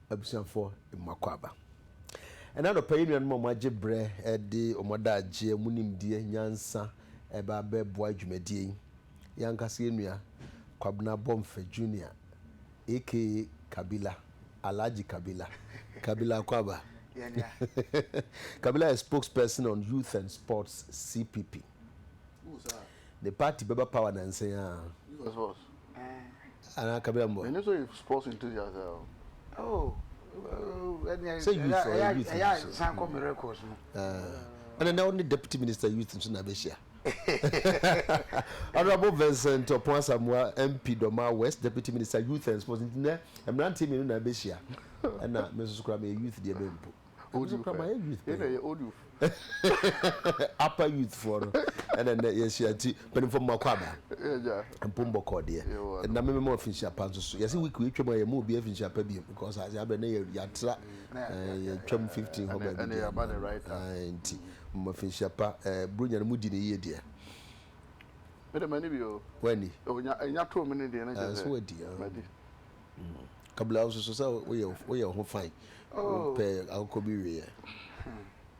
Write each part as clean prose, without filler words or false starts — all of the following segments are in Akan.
abusuafo mmakwaba ena no payi nua no magye bre de omodaagye munimdie nyansa eba beboa dwumadie yankase nua Kwabena Bomfa Junior aka Kabila Alhaji Kabila Kwaba. Kabila is spokesperson on Youth and Sports CPP. Who's that? The party Baba Power and say Who's boss? Ana Kabila Mbo. You know so sports enthusiast. Oh. Say youth or youth. Yeah, some come records. And now only deputy minister youth in Sunabeshia. Honorable Vincent Oponsamwa MP Doma West Deputy Minister Youth and Sports Internet. I'm not teaming in Abeshia. And now Mrs. Krama youth dear member. Old youth. Upper youth for and then yes, you are but from Makwaba and Pumbo Cordia. And now member of Finchia Panso. Yes, we could try my movie of Finchia Pebi because I have a yatra 15 and they are about the right. Mafinchia Brunia Moody the year, dear. Better many you when you are 2 minutes, dear. Kabla also so we are fine. Oh, pay our Kobe.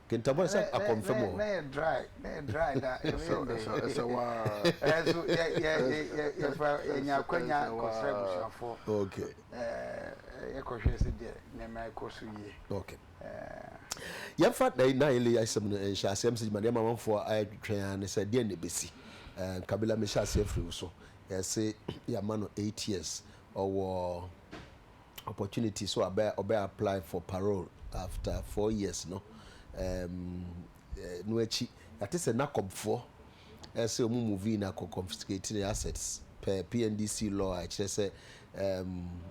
Can Tabas a confirm? Dry that. Okay. Okay. Yeah, fat day naili I some madam for I train and said dear Nebisi. Kabila Misha say free so. I say yeah man 8 years or opportunity so I apply for parole after 4 years no no echi that is a knock for say movie na confiscating assets per PNDC law I say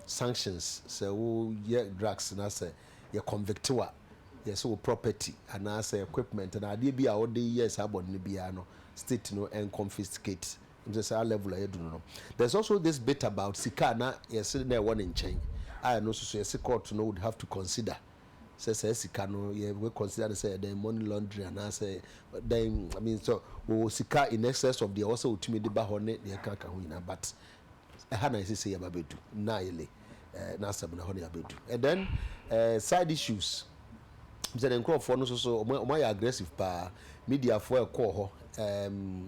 sanctions say wo drugs na say you convict wa yes so property and say equipment and ade bi a all the years abon ne bia no state no and confiscate just a level I do know. There's also this bit about Sikana, yes, there one in chain. I know so yes, court no would have to consider. Says Sikano, yeah, we consider say the money laundry and I say then I mean so we Sika in excess of the also ultimate bahone the kaka winner, but I had I say ababedu naile na sabuna hone abedu. And then side issues. Mse den crowd for no so my aggressive pa media for a call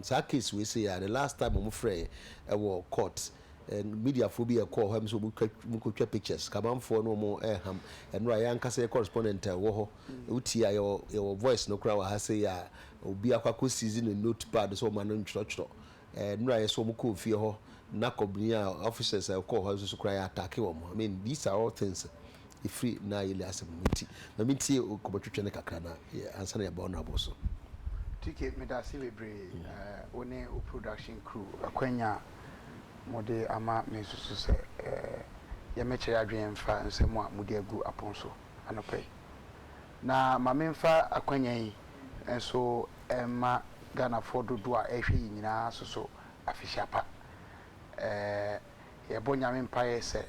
so case we say the last time I'm afraid I court and media phobia call him so we could pictures come on for no more ham and Ryan can say correspondent wo utia your voice no crowd has say ya obi akwa season a notepad so man no church and Ryan so muko fear ho nakobnia officers I call her so cry attack him. I mean these are all things if free na ile asemiti na minti okobotwetwe ne kakra na answer ya honorable so ticket me da celebrate one o production crew akwanya mode ama me susu se ya meche adwen fa nsemo a mode agu aponso anope na ma memfa akwanya yi enso ma Ghana for dodo a ehwe nyina soso afisiapa ye bonya mempa ye se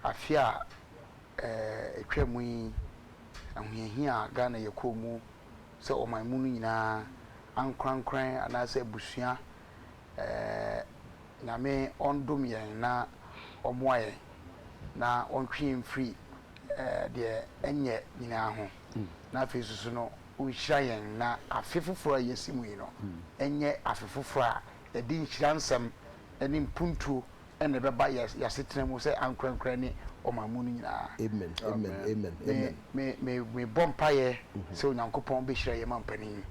afia etwemu yi ahunhia Ghana yekomu se omanmu nyina ankrankran anase busua nyame ondom yen na omoaye na ontwe free de enye nyina ho na fesusu no uhira yen na afefufura yesimu yi no enye afefufura e di nhiransam eni mpuntu ene beba yasetenemu se ankrankran ni omanmu nyina. Amen. Me bompaye se onyankopon be hira ye mampani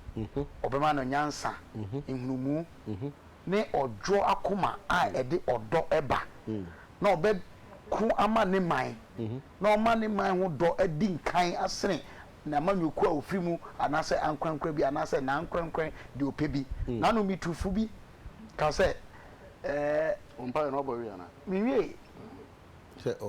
obema no nyansa ehnumu ne odwo akoma a ede odo eba na obe ku ama ne man na o ma ne man ho do edi nkan asene na manyoku a ofrimu anase ankrankra bi anase na ankrankran de opebi na no mitufu bi ka se Umpire no boy ana. Miwie.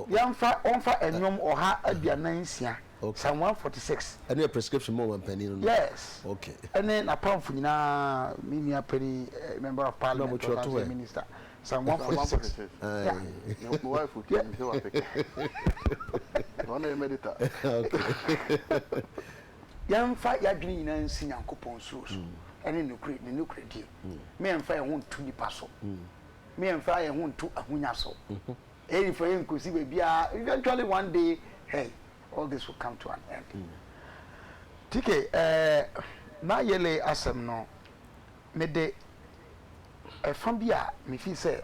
Yamfa onfa enyom oha aduanansia. Psalm 146. And your prescription more penny no. Yes. Okay. And then a pound for nyina minia penny member of parliament or minister. Psalm 146. My wife would tell me so I pick. One medita. Okay. Yamfa yadwini nyina nsi Nyankopon so. Ene no credit. Me emfa ye ho ntu nipa so. Me emfa ye ho ntu ahunya so. Any for him could see baby eventually one day hey, all this will come to an end. TK, na yele asem no, me de from bia me feel say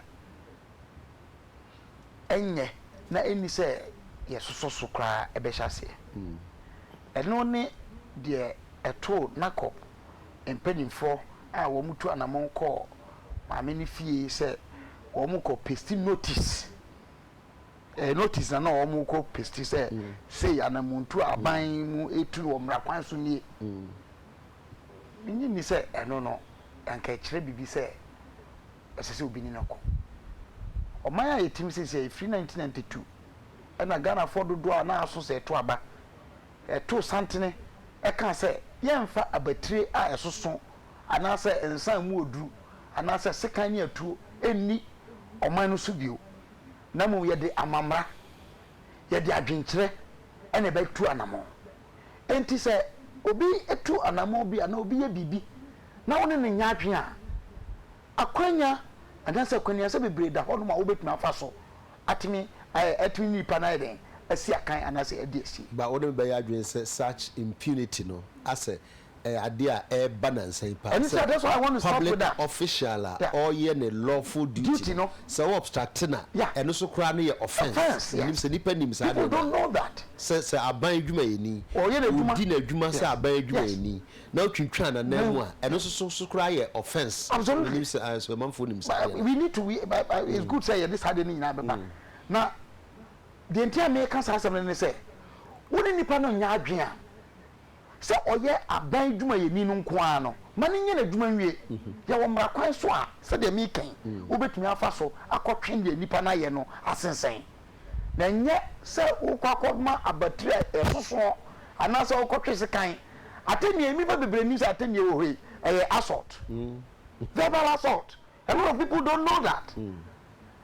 enye na eni say yesoso kra ebehase. Eno ne de eto nakop empanimfo a wo mutu anamon ko maame ni fie say wo mu ko paste notice notice na wo mu ko paste say anamuntu aban mu etu wo mra kwan so nie ni say eno no anka kire bibi say esese obi ni nako o maya yetim say free 1992 na Ghana for do na aso say to aba to santene e kan say yemfa abatire a esoso ana say ensan mu oduru ana say sekan ni atuo enni oman no so bio na mu ye de amamra ye de adwenkire ene be tu anamo enti say obi etu anamo bi ana obi ye bibi na woni ne nya adwen a akwanya ana say akwanya say bebre da hono ma obetuma fa so atimi ni pana den asi akan ana say edi asi ba woni be ya adwen say such impunity no ase idea balance pa. And so that's why I want to stop with that. Official or ye ne lawful duty no. So obstruct na. And also cry no offense. Yeah. People don't know that. Say aban adwuma yeni. Or ye na adwuma. Di na adwuma say aban adwuma yeni. Na twintwa na na mu a and also so cry offense. Absolutely. So manfo nim say. We need to it's good say this had any na beba. Na the entire Americans has something say. Woni nipa no nya adwen a se oye aban dwuma ye ni no nko ano mane nye na dwuma nwie ya wo mra kwan so a se de mi kan wo betumi afa so akotwen de nipa na ye no asensen na nye se wo kwakodma abatire esoso ana se wo kotwe se kan atemi mi ba bebre ni se atemi wo hoi assault verbal assault. A lot of people don't know that.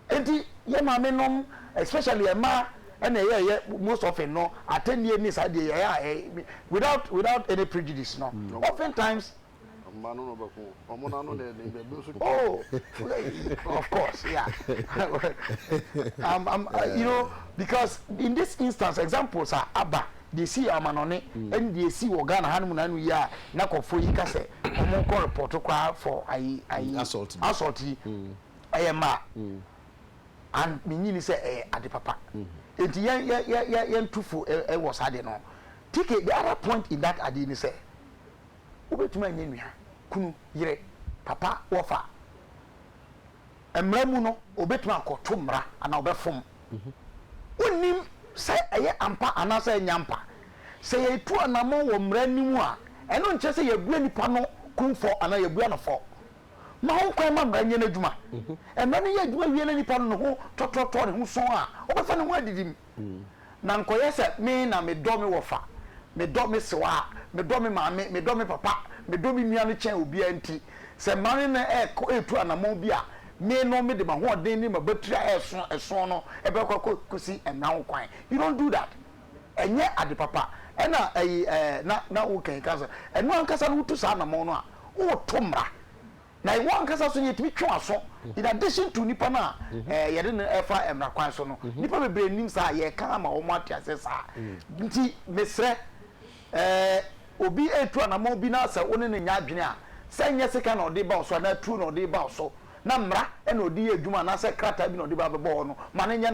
Enti ye ma me nom especially a ma and most often no attend year miss idea without any prejudice no. Oftentimes oh of course yeah you know because in this instance examples are Abba they see amanone and they see Ghana hanmu na nu ya na kofo yi ka se omo ko report kwa for assault ayema and menyini say ade papa enti yen tufu was ade no take the other point in that ade ni say obetuma nyenua kunu yire papa wofa emramu no obetuma akoto mra ana obefom onim say eye ampa ana say nyampa say etu anamo wo mra nimu a eno nche say yegua nipa no kunfo ana yegua no fo ma ho kwan ma mra nyena adwuma emra ne ye adwuma wie na nipa no ho tototo ne ho so a obefa ne ho adidim na nkoye se me na me do me wofa me do me sewa me do me maame me do me papa me do me nua no chen obi anti se mane na etu anamo bi a me no me de ma ho den ni ma batria eso no e be kosi emra ho kwan. You don't do that enye ade papa ena na wo kan kasa eno ankasa no to sa anamo no a wo to mra na I want kasa so yetimi twa so in addition to nipa na yede na efa emra kwan so no nipa bebre nim sa ye kan ma wo mate asesa nti mesre obi etu anamo bi na sa woni ne nya adwene a sa nya seka na ode ba so na tu na ode ba so na mra e na ode adwuma na sa krata bi na ode ba bebo no ma ne nya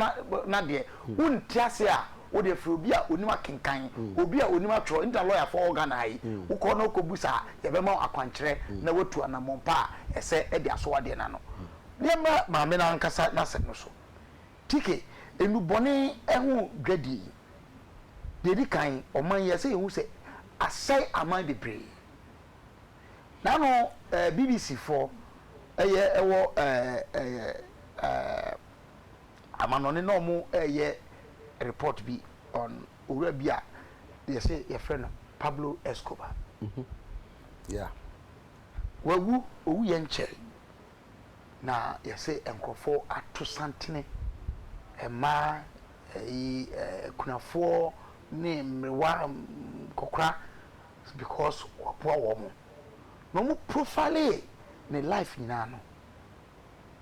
na de wonti ase a wode fru obi a onima kenkan obi a onima tro inter lawyer for organize wo ko no ko busa ye be ma akwankyere na watu anamompa ese e de aso ade na no ne ma me na nkasa na se no so tike enu bone ehu dwadi dedi kan oman ye se ehu se asai aman bebre na no BBC for eye ewo amanone no mu eye report be on Urabia. They say your friend Pablo Escobar. Yeah. Well, we yenche. Na you say enkofo atu santine. Ema kunafo ne mrewa kokra because wapoa womo. No mu profile ne life nyina no.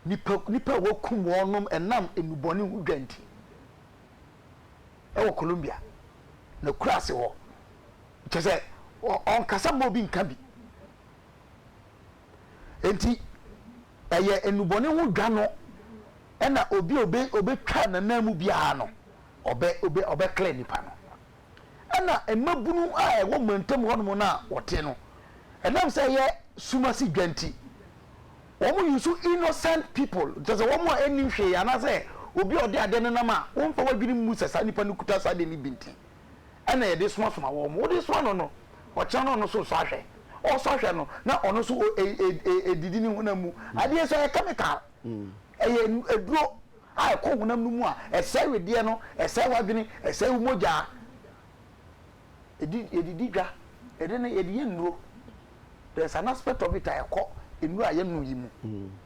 Nipa wokum wonom enam enuboni hudwanti. Ewo Colombia na kura se ho kyese on kasa mo bi nka bi enti eye enubone ho dwa no ena obi twa na namu bia no obe clear nipa no ena emabunu a ewo mantam ho no na wote no enam say ye sumasi dwanti omo yusu innocent people just omo eni hwe ana say obi ode ade no nam a wonfa wadwiri mu sesa nipa no kuta sa de ni binti ena ye de suma wo mo de suma no o cha no so ahwe o so ahwe no na ono so edidi ni ho na mu ade so e chemical eye eduro a ko ho na mu a ese wedie no ese wadwini ese umoja edidi dwa ede na ediye nnuro there's an aspect of it I call inu aye nu yimu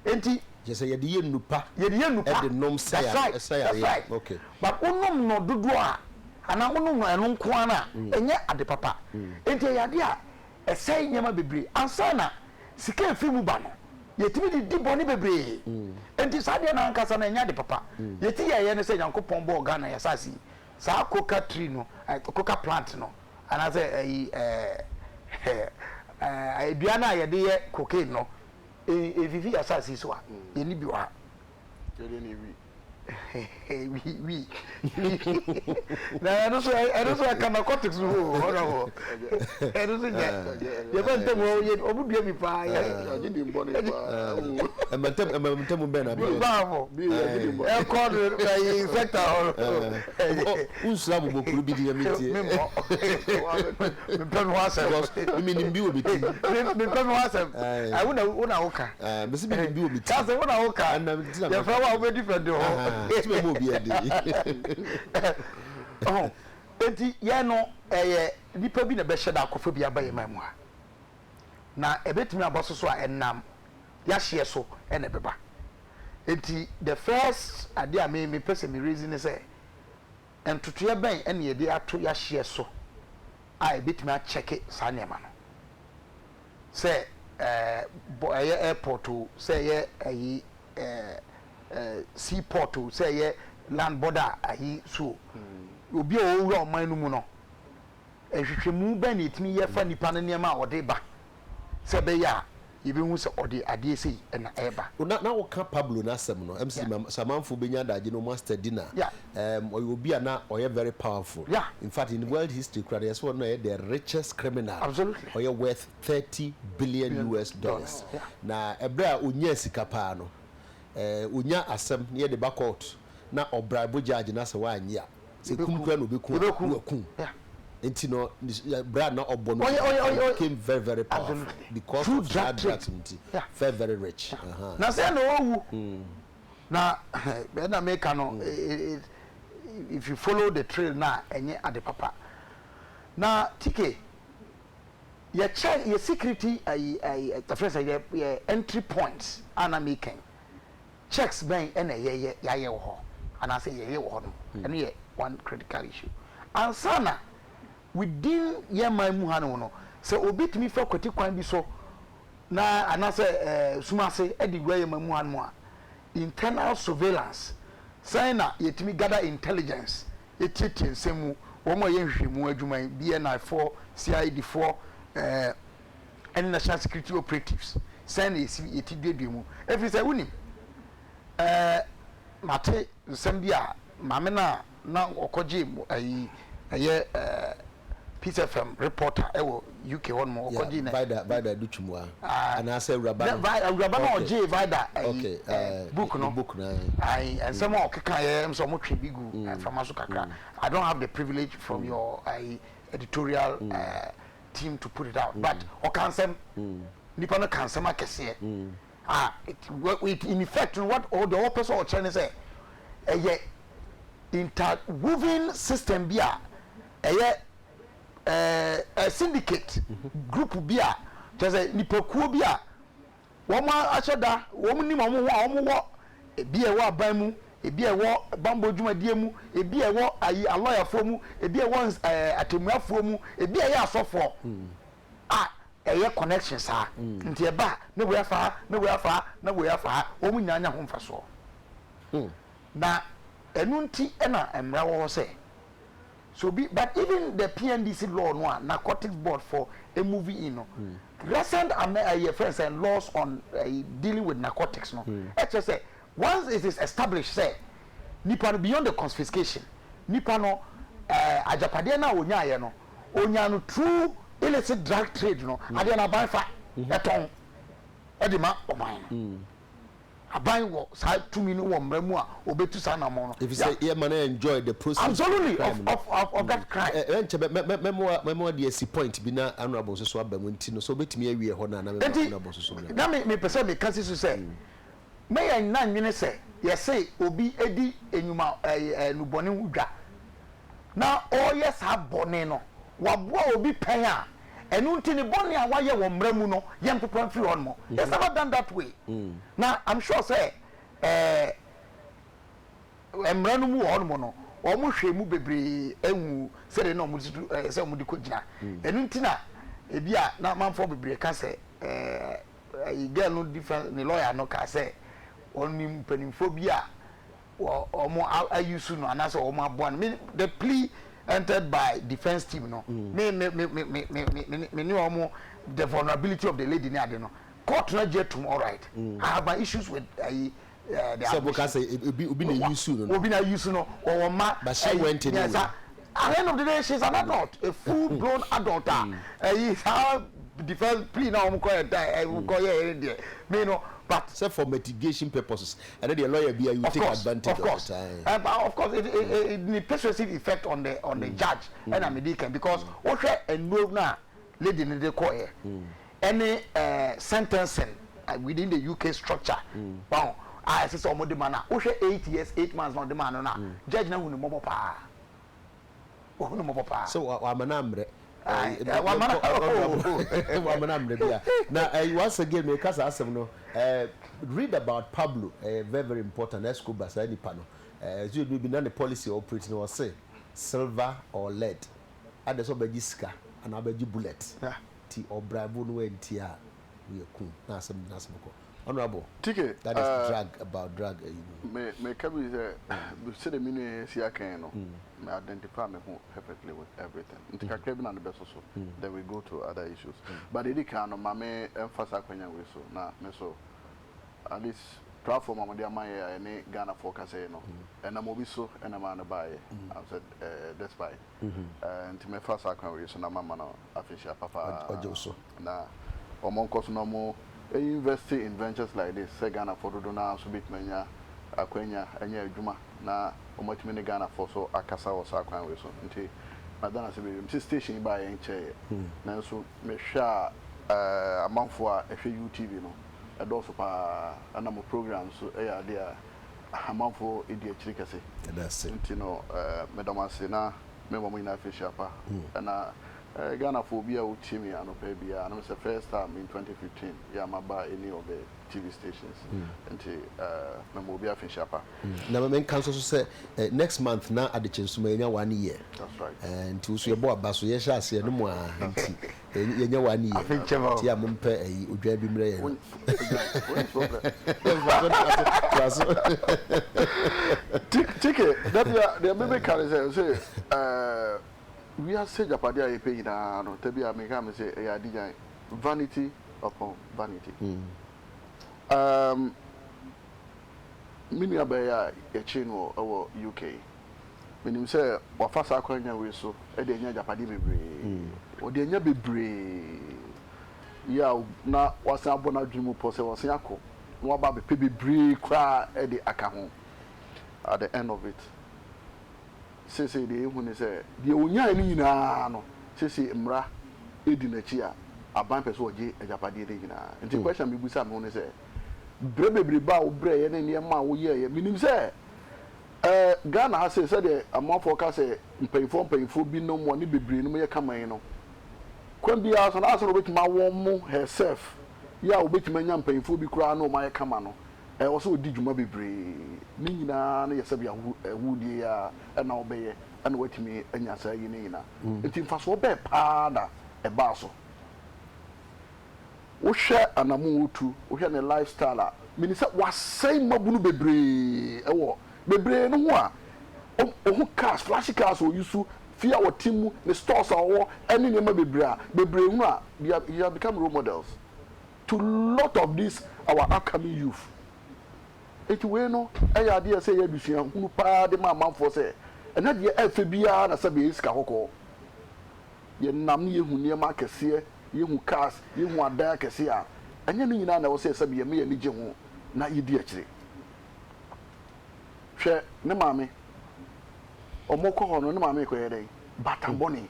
enti just say ye nupa e de nom say that's right. Okay, but unom no dodo a ana unom no eno nko ana enye ade papa enti ye ade a esai nyama bebre ansana sika efimu ba no yetimi di boni bebre enti sade na ankasa na enye ade papa yeti ye ne say Yankopon bo Ghana ya sasi sa coca tree no coca plant no ana say aduana ye de ye cocaine no evivi asasi so a ye ni bi wa ye ni we na no so ka narcotics ho ho no so ye bante mo ye obudua mi pa ye di mbone pa emantem be na bi bravo bi ye di mbone e call the inspector unsura bo kuru bi di yamitie me pen wasa mi ni bi obiti me pen wasa I una oka me se bi obiti that's una oka ye fra wa obedi friend ho ti mo bi ade oh enti ye no nipa bi na be hye da akofo bi abaye mamu ha na ebetimi aboso so a enam ya hye so ene beba enti the first ade a me pese me reason is say entoto ya ben ene ye de ato ya hye so a ebetimi a check sa nema no say airport say ye seaport say ye land border ahi so obi o wura oman no mu no ehwehwemu ba na etimi ye fa nipa no niam a ode ba se be ya yibi hu se ode ade sei na eba na wo ka Pablo na asem no MC samanfo benya daje no master dinner obi ana oye very powerful in fact in world history crowd one no the richest criminal absolutely oye worth $30 billion na ebra onya sika pa no onya asem ye de back out na obrabo judge na se wanya se kumkura no beku enti no brad na obono came very very powerful because of that drugs very very rich na say no owu na be na make no if you follow the trail na enye ade papa na tike ye check your security the first your entry points ana making checks ben ena ye wo ho ana say ye wo ho no ene ye one critical issue ansana within ye mamu hanu no so obitimi fa kwati kwan bi so na ana say sumase edi gwa ye mamu hanu a internal surveillance say na yetimi gather intelligence etiti nsemu wo mo ye hwehwemu adwuma BNI4 CID4 and national security operatives say na yeti duaduamu every say unim mate nsembia mame na okoje ayi Peace FM reporter ewo UK one mo okoje na Vida Duchumwa and I say Rabana no J Vida book no I and some okeka ye so mo twe bigu from aso kakra I don't have the privilege from your editorial team to put it out but okansem nipa no kansem akese it in effect what all the opposite or China say interwoven system bia a syndicate group bia just nipakuo bia womo acheda womo ni mo wo ebi e wo aban mu ebi e wo bambo dwumadie mu ebi e wo ayi lawyer fo mu ebi e wo atemuafo mu ebi e asofo eye connection sa nti e ba me we afa omu nyanya ho mfaso na enu nti na emra wo se So but even the PNDC law no narcotics board for a movie recent friends and laws on dealing with narcotics no just say once it is established say nipa beyond the confiscation nipa no ajapade na onya no true illicit drug trade no ade na ban fa eton edima oman aban wo sa tumi no wo mramu a obetu sa na mo no if you say yeah man enjoy the process absolutely of that crime memo the see point bi na honorable so abam nti no so betimi awie ho na honorable so na me pese me kan so say me yan na nwene say yes say obi edi enyuma nubone hudwa na yes ha bone no wabo obi pen a enu nti ni bone a waye wo mramu no yem popon free on mo it's never done that way now I'm sure say emranu mu on mo no o mo hwe mu bebre ehu se de no mo se mo di ko gina enu nti na ebia na manfo bebre ka se girl no different ni lawyer no ka se onim penimfo bia o mo ayusu no anase o mo aboa no the plea entered by defense team no me the vulnerability of the lady ni ade no court na jet to all right I have my issues with the because obi na use no or ma but she went in at the end of the day she's an adult a full blown adult how defense plea na o ko there me no but so for mitigation purposes and then the lawyer be you take advantage of time of course it persuasive effect on the judge and American because what and no na lady in the court any sentencing within the UK structure wow I say some of the man o 8 years 8 months no the man na judge na hunu mo papa so amanamre now once again me kasa asem no read about Pablo very important Escobar say ni pano you be na the policy operating was say silver or lead and so be sika and abeji bullet ti obrabo no enti a we ku na asem ko honorable ticket that is drug me kabi say the minu see akan no me identify me perfectly with everything ntika krabi na the best so then we go to other issues but the can no me emphasize kwanya we so na me so at least platform amade amaye any Ghana focus no and am obi so and am an buy I said that's why and me first akwan we so na mama no official papa ojo na omonko so no mo investing in ventures like this say Ghana for do na so bit manya akwanya anya adwuma na omatimi ne Ghana for so akasa wo so akwan we so nti madana se be station ba yen che na so me hwa amanfo a ehwe UTV no edo so pa ana mo program so ya dia amanfo edi akiri kase that's it nti no medama se na me mo ina official pa na Ghana for be a team ya no pay bia and it's the first time in 2015 yeah ma ba any of the TV stations until me mo be official pa na me council so say next month na Adekye Nsroma enya 1 year that's right and to so ye bo abaso ye sha ase no mo a nti enya 1 year ti amompe odwa bi mre ye ticket that the maybe can say we are say Japadi a pay na no tebi America me say e adijan vanity upon vanity mini abaya e chinwo owo UK menim say wa fasa akwanya we so e de nya Japadi bebre o de nya bebre ya na wasan abona dwumu pose wasan akọ no aba be bebre kwa e de aka ho at the end of it say the ehun say the onya ni nyina no say mra edi na chi a aban pese oje ajapade de nyina nti question bi busa me say brebebre ba wo bre ye ne ma wo ye minim say Ghana ha say the amafo ka say mpayifo bi no mo ne bebre no ye kaman no kwan bi aso na aso obetima wo mo herself ya obetima nya mpayifo bi kura no ma ye kama no wo so odi dwuma bebre ni nyina na yesa bia wudie ya na obeye na watimi anya sa yi ni nyina nti mfaso obe pa da e ba so wo hwe anamu wutu wo hwe ne lifestyle a minisa wasai mabunu bebre ewo bebre no ho a o cars flashy cars o yusu fear what team the stores are any name bebre you have become role models to lot of these our upcoming youth. It we no e idea say you busuan hunu pa de ma for say and that ye efe bia na sabe iska kokko ye nam ye hu niam akese ye hu cars ye hu adan akese a anya no nyina na wo say sabe ye me ye ni je hu na ye di akire hwe ne maame omoko ho no ne maame ko ye den batamboni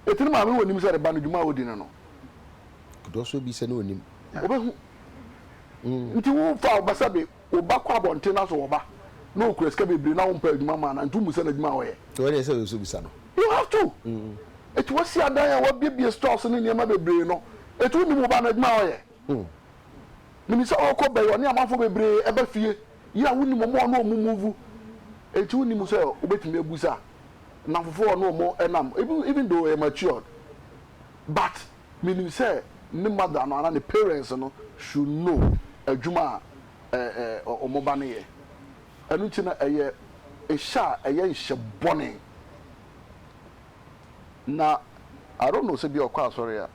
etini maame woni mi say de ba no djuma odi no could also be say no onim obehu nti wo fa obasabe obakwa abonte na so oba no kreska bebre na wo mpa adwuma ma na ntu musa na adwuma wo ye so when say so bisa no you have to it was see adan ya wo bibie stores ni niam bebre no etu ni mo ba na adwuma wo ye ni se okọ be yo ni amafo bebre eba fie ya wo ni mo mo no move etu ni mo se obetumi abusa na fofo no mo enam even though they matured but meaning say ni mother no and the parents no should know adwuma omoba ne ye anu tina eye ehya eye nhye bone na I don't know say be okwa sorry a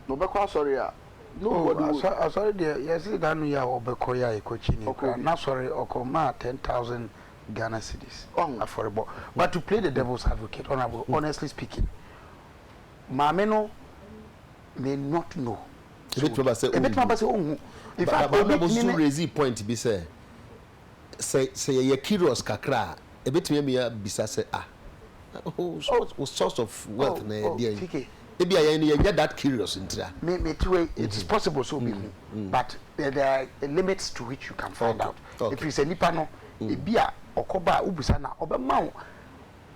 no be kwa sorry a nobody sorry there yes that no ya obekoya ekochi ni na sorry okoma 10,000 Ghana cedis affordable but to play the devil's advocate honorable honestly speaking mameno may not know. In fact, I raise point be say you curious kakra. A bit me bisa say source of wealth na there. Maybe I get that curious in there. It is possible so be, but there are limits to which you can find out. If you say nipa no, ebia okoba ubusa na obema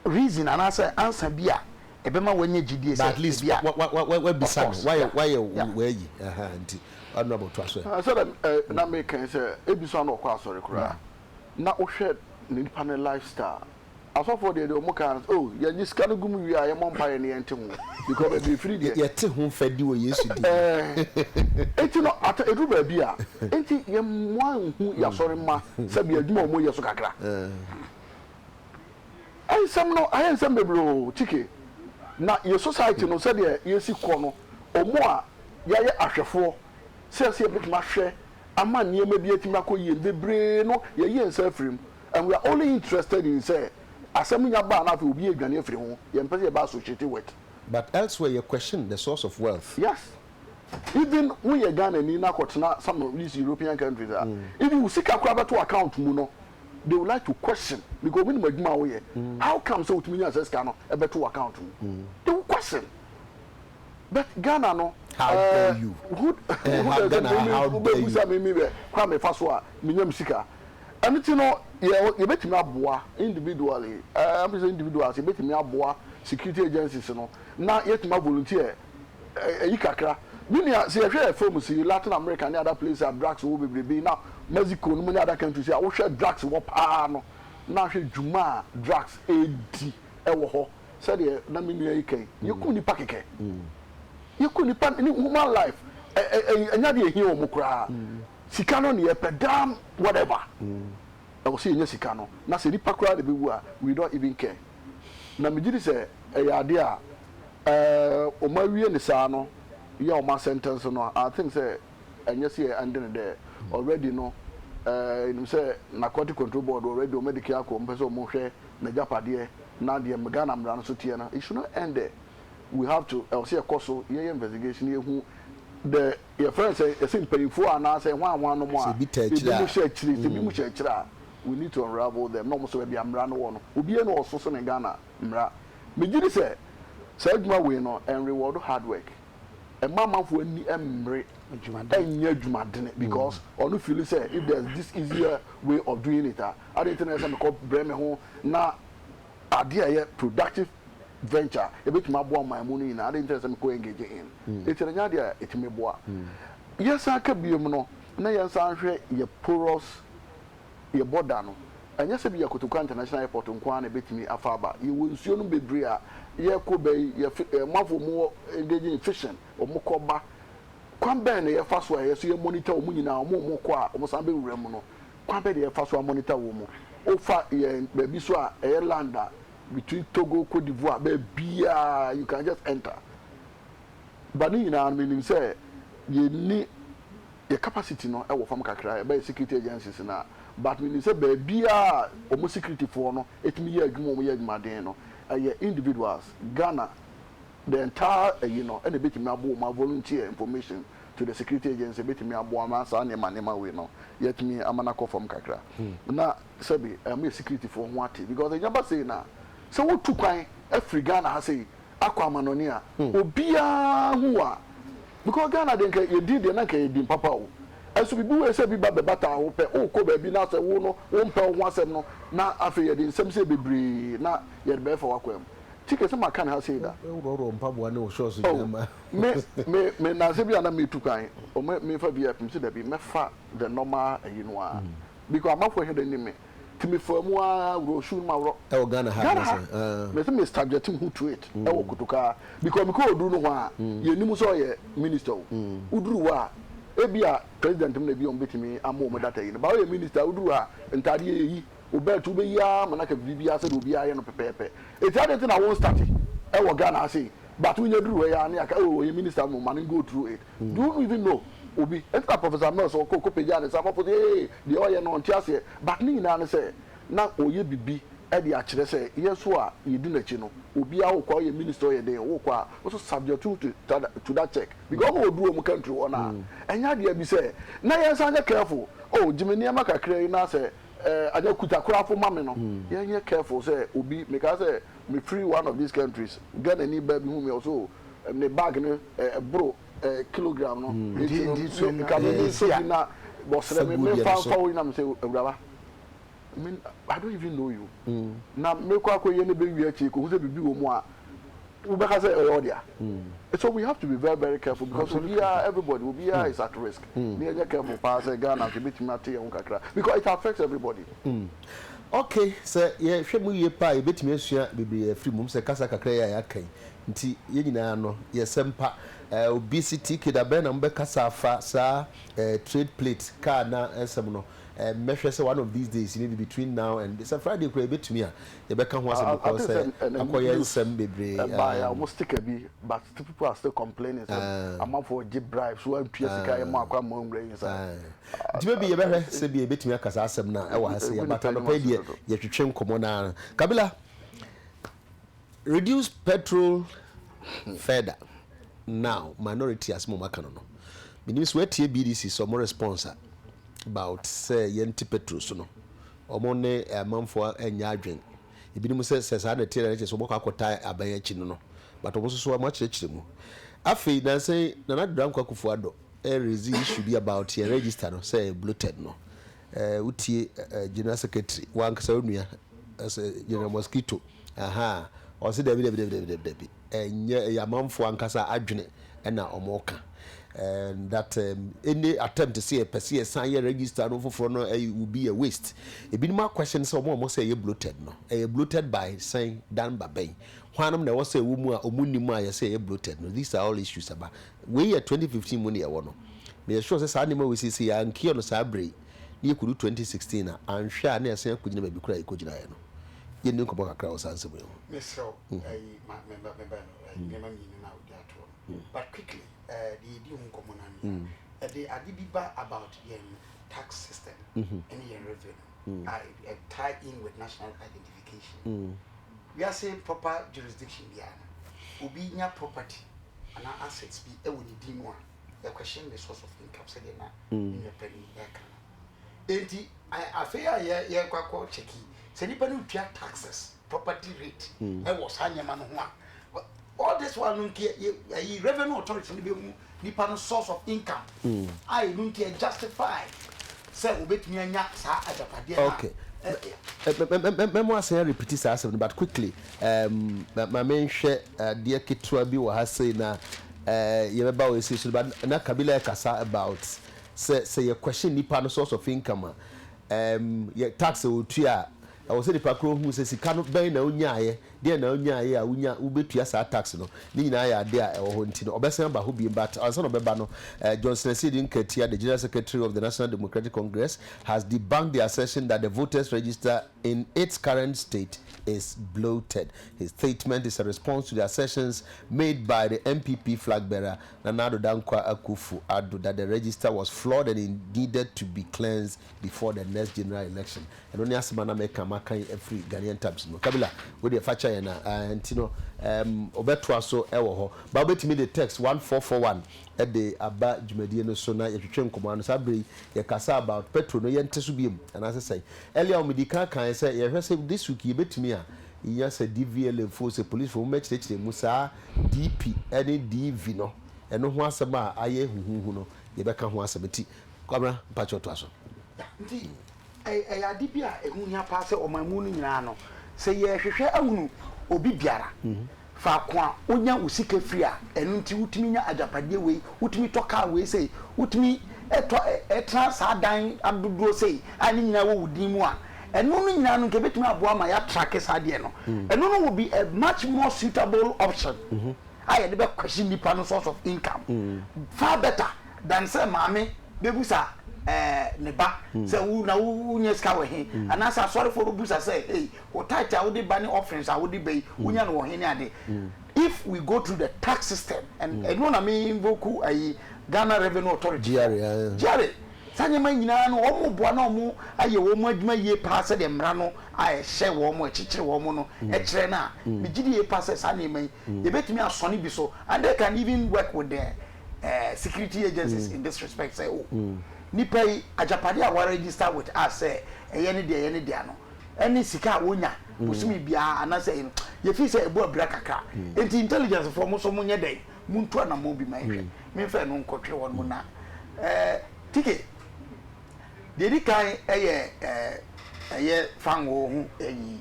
reason and answer bia. Ebema wenye GDS at least what bisa why you anti honorable to us. I said na make can say ebisa no kwa sorry kura na ohwe ni panel lifestyle aso for the omo kan oh ya ji scan gum wi aye mon paye ne ente ho because be free there yete ho fadi wo yesu di enti no ata edu ba bia enti ye mwan hu ya sorry ma sabi aduma omo yeso kakra ai sam no ai sam bebro chike na your society no said yesi kɔ no omo a yaye ahwefo se betima hwɛ ama niema bi atimi akɔyie bebre no yaye nsa afrim and we are only interested in say asɛm nya ba na fa obi adwane afiri ho ye mpɛ se ba associated with but elsewhere you question the source of wealth. Yes, even when you Ghana ni na kɔtena some of these European countries even you seek a to account mu no they would like to question because when you how come so to me as a better account they will question but Ghana no how dare you how dare you kwame faswa minyam sika and you know you bet me aboa individually I'm saying individuals you bet me aboa security agencies no na yet ma volunteer kakra dunia see hwe from see Latin America and other places are drugs will be now Mexico no many other countries say wo hwe drugs wo pa no na hwe dwuma drugs edi ewo ho said the na me nua yikan yiku ni pakeke yiku ni pa ni human life enya de ehia o mukra sika no ne pedam whatever I will see sika no na se ni pakra de bewu a we don't even care na me gidi say ade a o ma wie ni sa no ya o ma sentence no I think say enya say ending there already no you say narcotic control board already o medical ko mpeso mo hwe na japade na de Ghana mra no so tie na it should not end there. We have to see a course ye investigation ye hu the your friends say say payfo ana say wan no mo a we need to unravel them no mo so be amra no wo no obi e no ososo ne Ghana mra me gidi say adwuma we no and reward hard work e mama fo ani emre adwuma dene because onu feel say if there's this easier way of doing it I don't think say me ko breme ho na ade aye productive venture e betima abo my money na I don't think say me ko engage in it nya de etime boa yes aka biem no na yes anhwe ye porous ye border no anya se bi ye Kotoka International Airport nkwa na betimi afaba ye wonsuo no bebre a ye ko be ye mafo mo engage in fishing o mo ko ba kwan be na ye fa so ye so ye monitor o mo nyina o mo ko a o mo san be wura mu no kwan be de ye fa so monitor wo mo o fa ye ba bi so a ye landa between Togo, Cote d'Ivoire, baby, you can just enter. But you know, I mean, say you need your capacity, no, I will form kakra by security agencies now. But when you say baby, almost security for no, it me a madeno, individuals, Ghana, the entire, and a bit my volunteer information to the security agency, bit me a boama, son, and my way, no, yet me, I'm an from kakra. Now, Sabi, I'm a security for what, because they never say now. So what took I, every Ghana has a Aquamanonia, Obia, who are because Ghana didn't you did the Naka in Papa. As we do, say, be Baba Bata, oh, Kobe, be not a wono, won't tell once and no, now after you did some say be bree, not yet bear for Aquam. Tickets, some can have said that. Oh, Papa, no shows. Me, Nazabi and me too kind, or me for be a consider be me fat the normal, because I'm up for the name. To me for moi, will shoot my rock. Oh, Ghana has let me subject him to it. Oh, Kutuka, because we call Bruno, you knew so a minister. Udrua, Ebia, President may be on betting me a moment that about a minister Udrua and Tadi, Ubel to be yam and I can be as it will be iron pepe. It's other thing I won't start it. Oh, Ghana, I say, but when you do a minister, no man go through it. Do you even know? Obi enta Professor Mills or Coco Pejani some of the oil no ntiase but ni na say na oye bibi e de akire say yeso a yedi na chi no obi a wo kwa ye minister ye den wo kwa also subject to that check because we do mu country ona enya de bi say na ye san careful oh jimini ama kakra na say aja kutakura for mame no ye careful say obi make say me free one of these countries Ghana ni baby who me also me bag no bro kilogram no I don't even know you. Now make kwa ko ye ne be wi achi ko hu se bibi wo mu a we be ka say order. So we have to be very very careful because everybody will be is at risk. Be careful pass Ghana to bit mate yon kakra because it affects everybody. Okay, so ye hwe mu ye pa e betimi asua bebre free mum se kasa kakra ya kan nti ye nyina no ye sempa obesity kida na mbe kasa afa sa trade plate car na esem no measure say one of these days maybe between now and it's a Friday ko betimi a ye be kan ho asem because akoye nsem bebre buy almost stick a be but people are still complaining am for give bribes so am sika e ma akwa mo ngre inside di be ye be say be betimi akasa asem na e wa say ye bata no pa die ye twetwe nkomo na Kabila reduce petrol further now minority as mama kan no means we tie BDC so more response about say yenti petrol so no omo ne amanfo anya adwen ebinim say sa na tie na so bokọ akota aban achi no but omo so ma chirechire mu afi na say na na dran kwakufu ado raise issue be about your register no say bloated no utie general secretary wankasa onua as general mosquito aha o say debi enye yamanfo ankasa adwene na omoka and that any attempt to see a person sign register no for no will be a waste e bi ma question say omo say you bloated no bloated by saying dan babay hwanam na wo say wo mu a omunimu a say you bloated no these are all issues about we 2015 money e wo no me sure say sa anima we see ya nkio no sa bre ni kudu 2016 na anhwa na yesen akugina ba bi kura ikogina ye no ye ni nkobo kakra o sanse mo mesro member na udato but quickly the idea nkomo na the adibiba about the tax system and the revenue I tie in with national identification we are saying proper jurisdiction biana obi nya property and assets be e woni di no a the question the source of income said na in the penny enti I fear ye kwakọ cheki se nipa no tua taxes property rate e was hanyama no ho all this one revenue authority nipa no source of income I don't care justify say obetumi anya sa adapade na okay memo say repeat say asem but quickly my main share dear kitwa bi wa ha say na ye be ba we say so but na Kabila kasa about say your question nipa no source of income your tax o tua was say the pakro who says he cannot buy na unyaye there na unyaye a unya ubetua sa tax no ni nyina ya de a ewo nti no obesen ba ho bi but ansa no beba no Johnson Sidin Ketia, the General Secretary of the National Democratic Congress, has debunked the assertion that the voters register in its current state is bloated. His statement is a response to the assertions made by the MPP flag bearer Nana Dankwa Akufo-Addo that the register was flawed and it needed to be cleansed before the next general election. And only as man make makai every Ghanaian tabs no kabila with the facha na and you know obetwa so ewo ho ba obetimi the text 1441 at the aba jumedie no so na yetwetwe nkomo no sabri ye kasa about petrol no yente so biem and as say earlier on medika kan say ye hwese this week ye betimi a iya say DVL force police for match chire musa DP any DV no eno ho asema aye huhu no ye beka ho asebeti kwabra pacho to aso nti ade bia ehu nya pa se omamu no nyina no se ye hwehwe ahunu obi biara fa kwa onya usika free a enu nti utimi nya ajapade we utimi toka we say utimi etra sa dan adodo say ani nyina wo wudin mu a enu no nyina no nke betimi aboa ma ya track sa de no enu no will be a much more suitable option I had the question nipa source of income far better than say mame bebusa neba say wu na wu nyeska we he and as sorry for busa say hey o tight a wo dey banning offerings a wo dey bay wunya no wo he ne ade if we go through the tax system and no na me invoke ayi Ghana Revenue Authority jare sanye man nyina no wo mo boa na mo aye wo mo adwuma yie pa se de mra no aye hye wo mo echichire wo mo no e kire na me gidi yie pa se sanye man ye betimi asone bi so and they can even work with the security agencies in this respect say oh nipa ajapade a register with us say eye ne de ano any sika wonya musumi bia anase ye fi say ebo abira kakra enti intelligence for mo so mo nye den muntu na mo bi ma ehwe me fa no nkotwe won mo na tike dedi kan eye fango hu eyi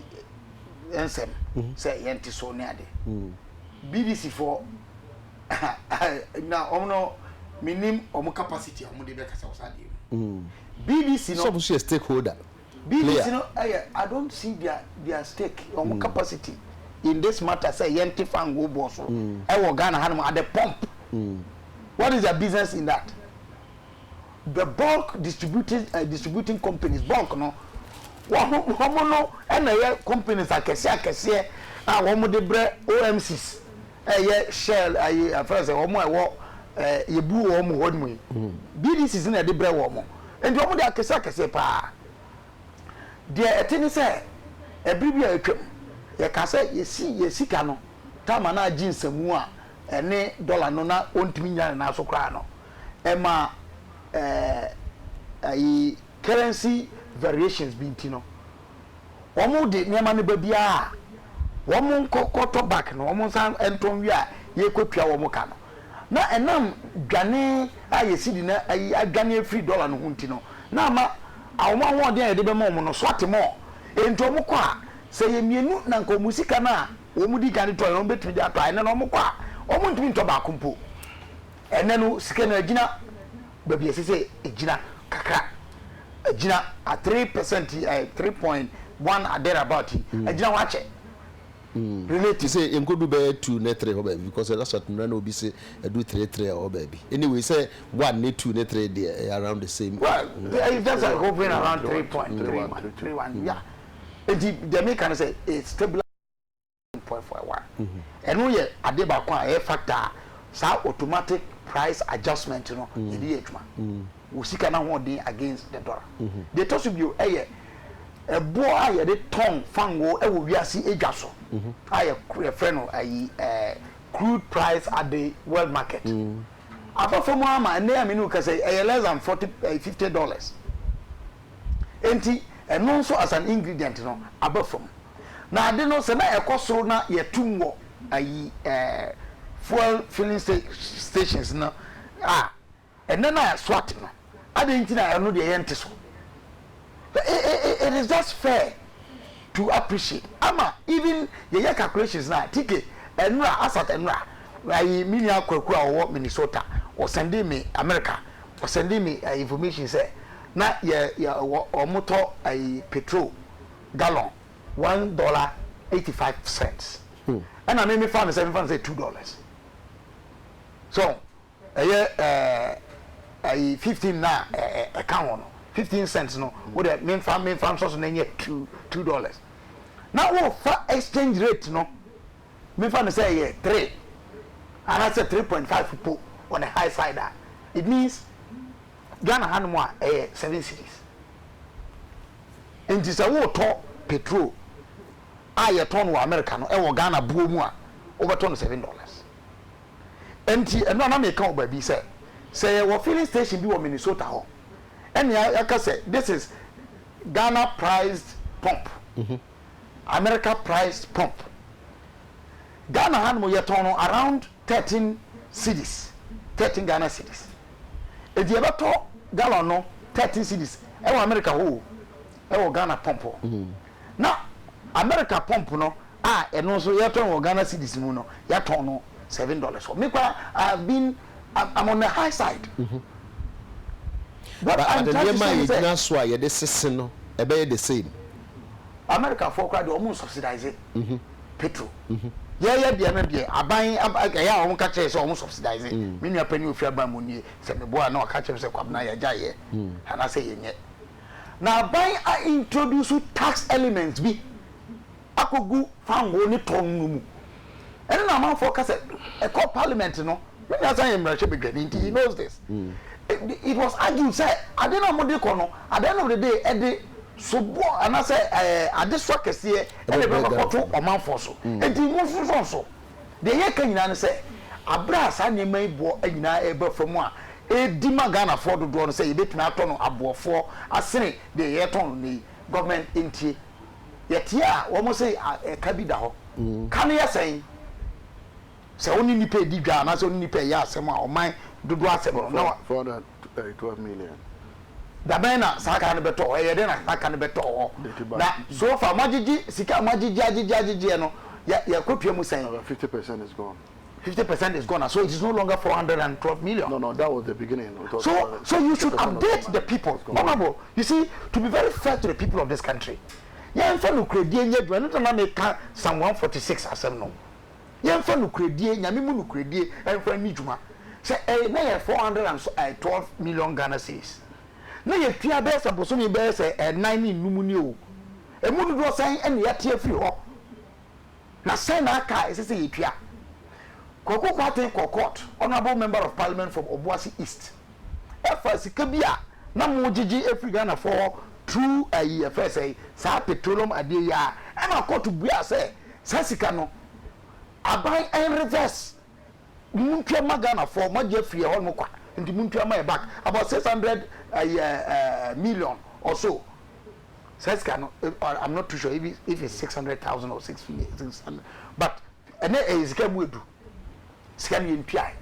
ensem say yenti so ne ade BBC for na omno minim omo capacity omo de be kasa osade BBC no so a stakeholder BBC no I don't see their stake omo capacity in this matter say yenti fango boss e wo Ghana hanum at the pump what is their business in that the bulk distributing companies bulk no womo no na ye companies akese a womo de bre OMCs ye Shell first womo wo yebu womo hodmu BDCs na de bre womo and womo de akese pa de etini say ebribia atwam ye ka say yesika no tama na aginsamu a ene dollar no na ontimi nya na so kra no ema currency variations bintino omo de niam ne babia womo kokoto back no womo san enton wi a ye kotwa womo ka no na enam dwane ayesidi na adwane free dollar no huntino na ma awoma ho de de be mo no swate mo ento mo kwa se ye mienu na nko musika na womo di kan to no betumi da to ene no mo kwa womo ntumi to ba kompo ene no sika na agina baby say ejina kakra ejina at 3% 3.1 at there about ejina wache relate say enkodu be 2 net 3 baby because that's what no be say do 3 or baby anyway say 1 net 2 net 3 there around the same well that's like hovering around 3.31 yeah the make can say it's stable 0.41 and no ye ade ba kwa e factor sa automatic price adjustment you know e eduma wo sika na ho dey against the dollar they toss you a boy aye de ton fango e wo wiase edwa so aye friend no ayi crude price at the world market apart from ama na me no ka say less than $50 enti no so as an ingredient no above from na ade no se na ekosoro na yetumwo ayi fuel filling stations no and then I swat no ade nti na no de yente so it is just fair to appreciate ama even your calculations na tike enra asat enra ayi mini akwaku a wo Minnesota or sending me America or sending me information say na ya omoto ayi petrol gallon $1.85. And I made me find say $2. So, 15 now account 15 cents no. With the main farm source and then $2. Now, what exchange rate no? Me find say 3, and I said 3.5 on the high side. It means Ghana had more 7 cities. And this is a water petrol. I turn to America no. Ghana boom over $7. And no make count baby say what filling station be in Minnesota ho. And I can say this is Ghana priced pump. America priced pump. Ghana had more around 13 cities, 13 Ghana cities. If you ever talk gallon no 13 cities, America who Ghana pump. Now America pump no and also you turn Ghana cities no you turn no $7. For me, I'm on the high side. But the name that's why this is no the same. America for quite almost subsidize it. Petrol. Yeah, I buy I won't catch it almost subsidize it. Many a penny if you buy money, say me boy no catch him say kwabna ya jaye. And I say yenye. Now buy I introduce tax elements be. Akogu fan go ni ton and then I'm focus a call parliament, you know. When I say he knows this. It was argued, say, I didn't know what they call. At the end of the day, Eddie so and I say, I just struck a see and a brother or man for so. And he moves also. The year can say, a brass and may bo and able from one. A dimagana for the door say, they can turn a board for a say the year turn the government in tea. Yet, yeah, almost say a cabida. Can you say? So only ni pay diga na so only pay ya sema o man dodo asebo na 412 million. Da bena saka ne beto e de na saka ne beto na so far majiji sika majiji ajiji no ya kopia mu sen 50% is gone. 50% is gone, so it is no longer 412 million. No, that was the beginning. So you should update the people. Honorable, you see, to be very fair to the people of this country. Yeah, for no credit, you are not make some 146 as no. Yeah, for no credit, Yamimu no credit, and for Nijuma. Say, na 412 million Ghana cedis. Na ye pia be sa boso mi be say 9 numuni o. E mu do say en ya tie fi ho. Na say na aka e say ye pia. Koko kwate kokot, honorable member of parliament from Obuasi East. Efa sika bia na mo gigi Africa Ghana for through a first say sa petroleum ade ya. E na court bua say sa sika no aban en reverse. Muntwa magana for maje free all mo kwa. Ndi muntwa my back about 600 million or so. Says I'm not too sure if it's 600,000 or 600, but and is can we do scan in pi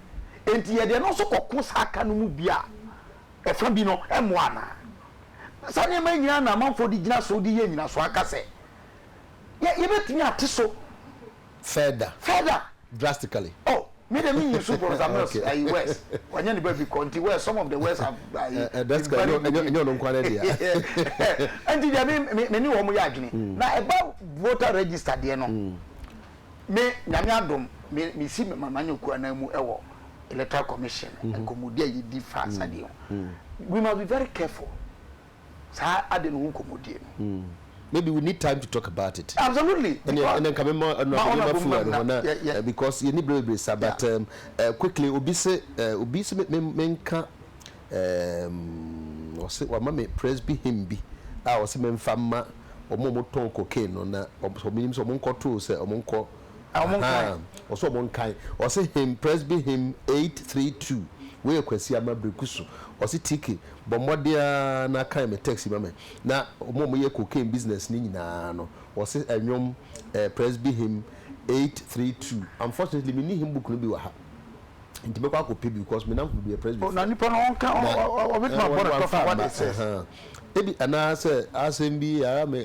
and ye dey no so kokos aka no mu bia e fa bi no emo ana sane ma nyina na manfo di gina so di ye nyina so aka se ye betumi ate further drastically. Oh, me the mean super okay. West when you be conti where some of the West have that's good you no kware dia and the me wo mo ya adwene na eba voter register de no me nyame adom me si manyoku anamu ewo electoral commission and komodia yi di fast ade we must be very careful sa ade no komodia maybe we need time to talk about it. Absolutely. And then come more because you need to be but quickly obise menka wa mama presby himbi a wose memfama omo ton cocaine no na so minim so monko to se omonko also monkan o se him presby him 832 we kwasi amabrekusu o se tiki bomodia na kan me taxi mama na omo ye cocaine business ni nyina no o se anwom presby him 832 unfortunately me ni him book no bi wa ha nti me kwa ko pay because me na ko be presby na nipa no kan o bit ma border to what it says ebi ana se asembi ara me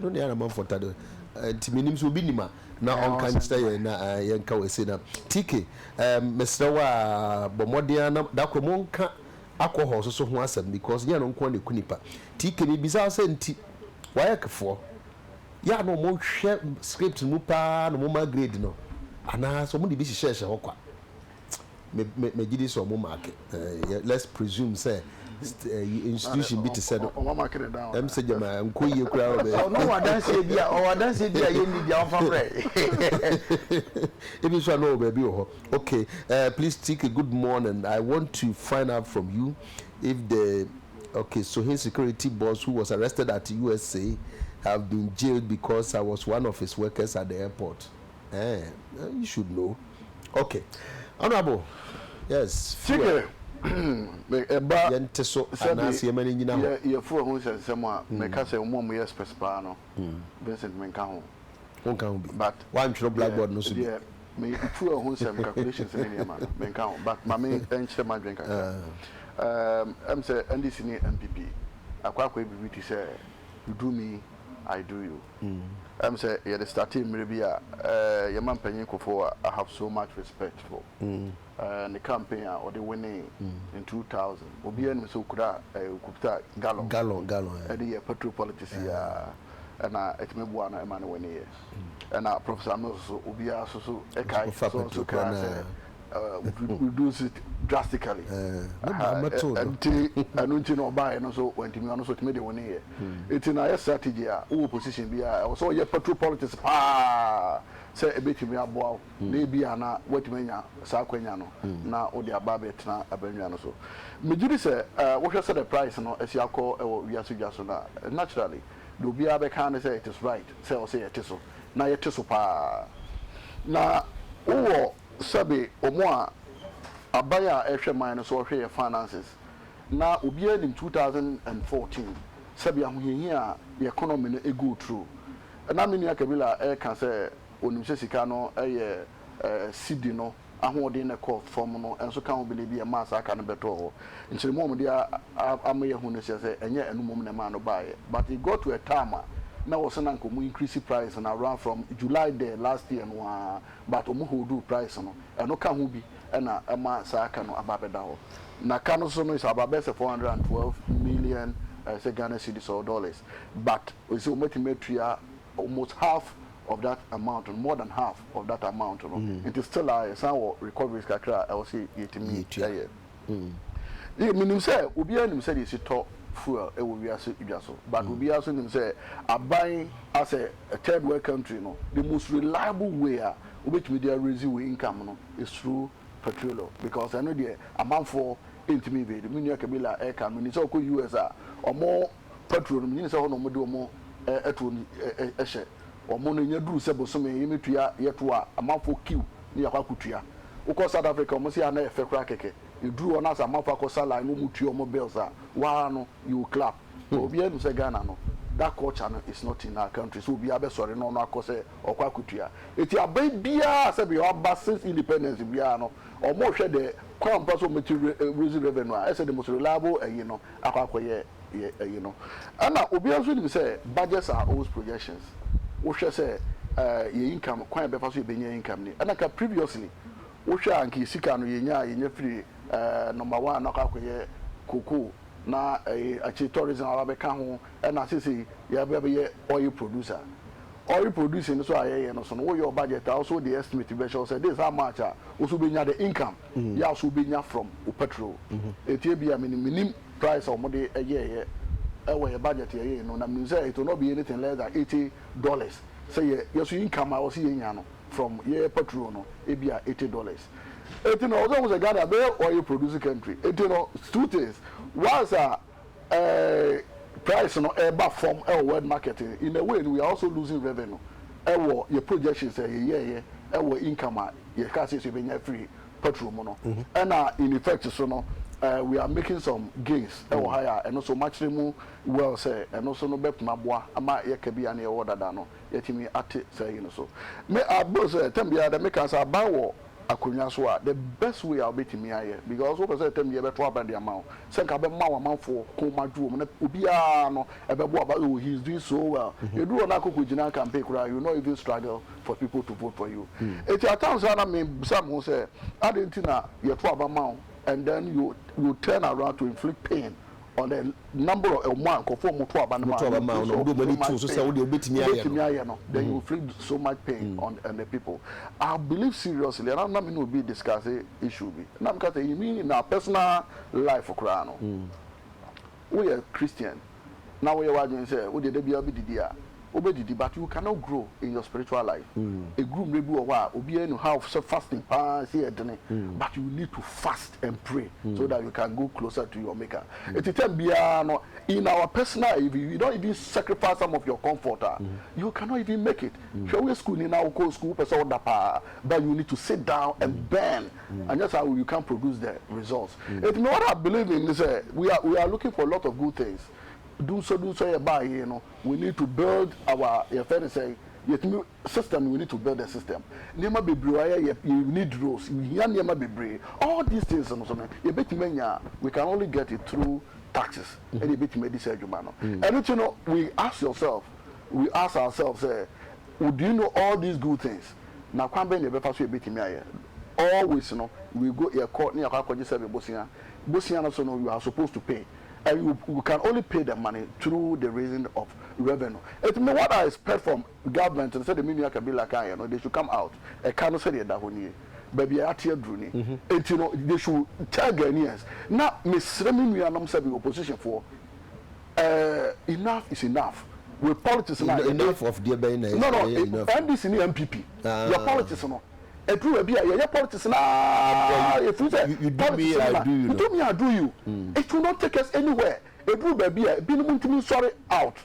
no ne ana man fotado nti me nim so bi nima na on kan stay na yenka we say na tk Mr. wa bomodia na da ko monka alcohol so ho asem because nya no nko na kunipa tk ni bisa se nti wayekfo ya no mo hwɛ script mu pa no mo ma grade no ana so mo de bi hyehyɛ hɔ kwa me gidi so mo mark let's presume say institution bi to say no o mark it down em say jama nko ye kura o be no wadanse bia ye ni bia on fa frɛ even so no baby okay please take a good morning. I want to find out from you if the so his security boss who was arrested at USA have been jailed because I was one of his workers at the airport. You should know. Okay, honorable. Yes. Figure. Eba. Yenteso anasi emani nyina ho. Ye fu ho sensem a meka say mo mo yes special no. Vincent menka ho. Won kan bi. But one throw blackboard no so bi. Me fu ho sem calculations ni ma menka ho. But ma me enche ma dwen kaka. Em say NDC ni MPP. Akwa bi ti say you do me I do you. I'm say yeah, the starting maybe your man penny for I have so much respect for. And the campaign or the winning in 2000. Obi en so kuda kupta gallon. And the petrol politics and it me buana man winning here. And Professor Amos Obi so reduce it drastically. Until no buy and also went to me also to me the one here. It's in a strategy, position be also your petrol politics. Say a bit to me about maybe ana what me nya Saqueniano na o dia babet na abenuano so. Mejudi say what you say the price no as you call we are so na naturally do be abe can say it is right say it is so na it is so pa na o sabe omo abaya ehwe man so hwe finances na obi in 2014 sabe ahohia a the economy no go through na me nua kabila can say onimse sika no cd no ahoden na call form no enso kan obelebi e mass aka no beto ho nchire mo dia amaye hu no say enye enumom na man no buy but it got to a time now was an uncle increase price and around from July there last year no but omo hold price no and no can who be and a mass aka no ababeda ho na kano so no is about 412 million say Ghana cedis or dollars but we see metrimetria almost half of that amount, and more than half of that amount. It is still some recovery kakra. I will say it me. You mean say Obi and say this talk fuel. It will be as but Obi also him say a buying as a third world country. No, the most reliable way which media raise income no is through petrol because I know the amount for intimate. The media kabila air can mean so US or more petrol. Meaning so no more omo no nya duru sebo so me yemetua yeto a amafo kiw ni yakwa kutua uko South Africa omo si ana efe kra keke eduru ona sa amafo akosala no mutua omo bills a wa no you clap obi enu se Ghana no that culture no is not in our country so obi abesore no no akose okwa kutua eti abai bia se be oba since independence bia no omo hwe de kwam paso material revenue a say the most reliable no akwakoye ana obi aso ni say budgets are always projections wo hwe say your income kwan be fa so be income ni ana ka previously wo hwe anki sika no yenya free number 1 na akwakoye cocoa na achi tourism abeka ho na sisi ya be oil producer oil producing so ayeye no so no your budget also the estimate be show say this how much also be nya the income ya also be nya from petrol etie bia minimum price of money ayeye your budget ayeye no na mean say it will not be anything less than $80 say your income I also nya no from your petrol no e bia $80 it no also was a Ghana be oil producing country it no two things once price no eba from world marketing in a way we are also losing revenue your projections say income you can say you free petrol mono and in effect so no we are making some gains higher and also much more well say and also no bet maboa ama ye ka bia na ye wodada no yetimi ate say you know so me abos tambia the make us abawo akonya so the best way I'll be to me here because what say tem ye beto abande amount say ka be ma amanfo ko madu na obia no ebebo about oh he's doing so well you do na akoko gina campaign kura you know if you struggle for people to vote for you it at times na me some who say adentina ye to abamount and then you turn around to inflict pain on the number of one conform to a then you feel so much pain on the people. I believe seriously, and I'm not going to be discussing issue. Now, because you mean in our personal life for Krano, we are Christian. Now we are watching say, we did the but you cannot grow in your spiritual life. A group maybe a while, be able to have some fasting, but you need to fast and pray so that you can go closer to your maker. It can be in our personal, if you don't even sacrifice some of your comfort, you cannot even make it. Show school in our school, but you need to sit down and burn, and that's how you can produce the results. It's not what I believe in. Is we are looking for a lot of good things. Do so we need to build our system. We need to build a system. You need rules. All these things we can only get it through taxes. And we ask ourselves, would you know all these good things? Now always we go here court near you are supposed to pay. And you can only pay the money through the raising of revenue. It's what I expect from government and say the media can be like they should come out. I cannot say that when baby I tear Bruni. And they should tell Ghanaians. Now Miss Remy and I'm opposition for enough is enough. With politics enough of the and this in the MPP. Your politics a true your politics if you say you do me, I do you. You do me, I do you. It will not take us anywhere. A true baby, be sorry out.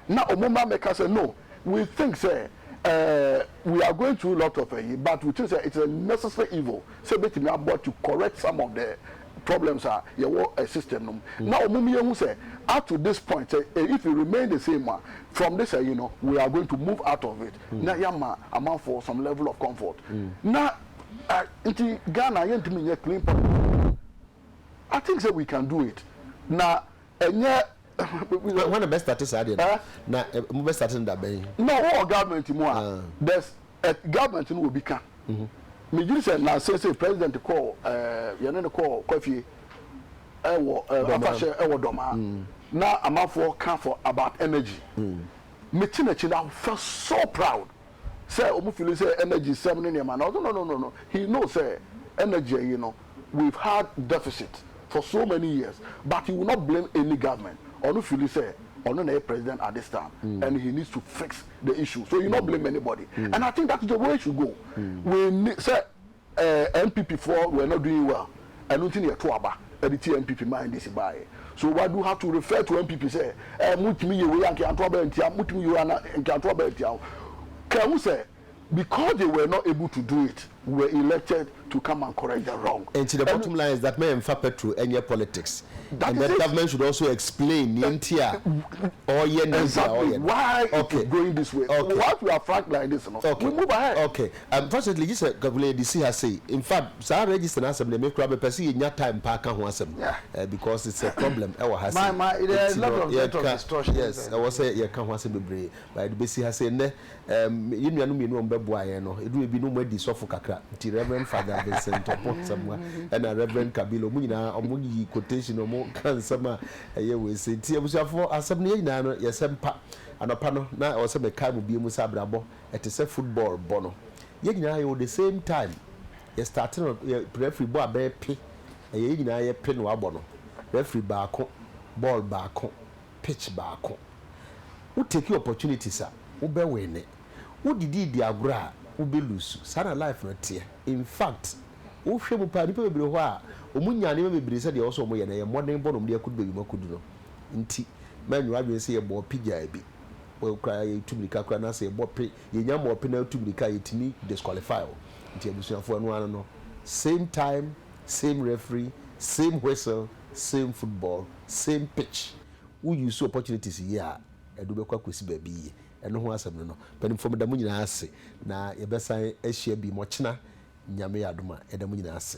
Now, Omoma make us say no. We think say we are going through a lot of but we think it's a necessary evil. Say bet me about to correct some of the problems are your system. Now, Omumi say up to this point, if you remain the same one, from this, we are going to move out of it. Now, yama amount for some level of comfort. Now, in Ghana, you clean. I think that we can do it. Now, and when the best status are there, now best starting that bay. No, all government more. There's a government will become. Me just say now say president call call coffee doma. Now I'm out for camp for about energy. Me I felt so proud. Say Omufili say energy 7 in man. No. He knows say energy, we've had deficit for so many years, but he will not blame any government. Omufili say no president at this time, and he needs to fix the issue. So you not blame anybody. And I think that's the way it should go. We say MPP4 we're not doing well. I don't think you're too about the MPP mind this by. So why do you have to refer to MPP say can we say because they were not able to do it, we were elected to come and correct the wrong. And the bottom line is that men petrol and your politics. And the government should also explain exactly why it's going this way. What we are frank like this, we move ahead. Okay. Unfortunately, this is the C has say. In fact, so I register as a make person in your time park because it's a problem. There's a lot of distortion. Yes, I was say you can't want to be brave. But the BC has said, you know, it will be no more disofocacra. The Reverend Father Vincent or somewhere, and a Reverend Kabilo Muna or Muni quotation or more can summer a year with say, for assembly now, yes, and a panel now also a car will be Musabrabo at a football bono. Yet now at the same time, you starting referee boy bear pay a year pin wabono, referee barco, ball barco, pitch barco. Who take your opportunity, sir? Who bear winning? Who did the agra? Who be loose? Sana life not here. In fact, who shame upon people be wha? Umunya never be said also more than a modern bottom there could be more could do. Inti, man, you have say a more PJB. Well, cry to me, Kakana say, more pay, you know more penalty to me, Kayatini, disqualify. Until for one, same time, same referee, same whistle, same football, same pitch. Who use opportunities here? I do not quite baby. And no one no but from the Munina na yebesa ehia bi mochina nyame adoma edamunina ase.